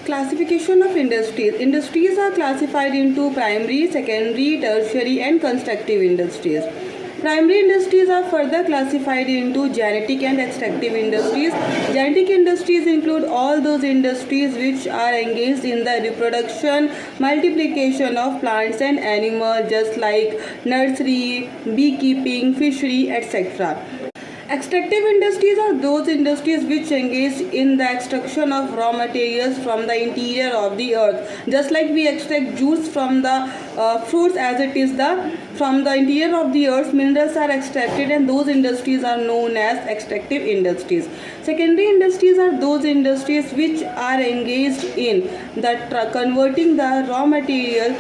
Classification of industries. Industries are classified into primary, secondary, tertiary and constructive industries. Primary industries are further classified into genetic and extractive industries. Genetic industries include all those industries which are engaged in the reproduction, multiplication of plants and animals, just like nursery, beekeeping, fishery, etc. Extractive industries are those industries which engage in the extraction of raw materials from the interior of the earth. Just like we extract juice from the fruits, as it is from the interior of the earth, minerals are extracted, and those industries are known as extractive industries. Secondary industries are those industries which are engaged in converting the raw material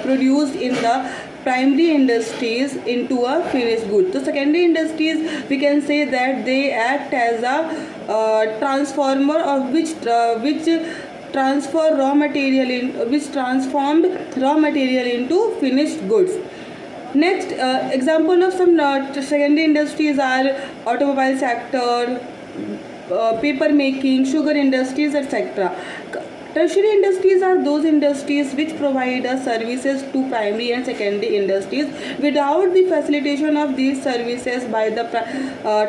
produced in the primary industries into a finished good. So secondary industries, we can say that they act as a transformer of which transformed raw material into finished goods. Next example of some secondary industries are automobile sector, paper making, sugar industries, etc. Tertiary industries are those industries which provide services to primary and secondary industries. Without the facilitation of these services by the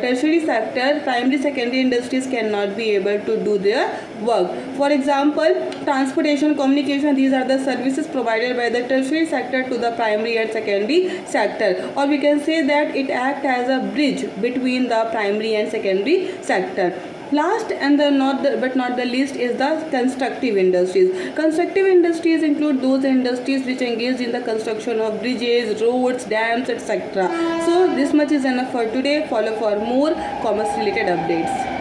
tertiary sector, primary secondary industries cannot be able to do their work. For example, transportation, communication, these are the services provided by the tertiary sector to the primary and secondary sector, or we can say that it acts as a bridge between the primary and secondary sector. Last and but not the least is the constructive industries. Constructive industries include those industries which engage in the construction of bridges, roads, dams, etc. So this much is enough for today. Follow for more commerce related updates.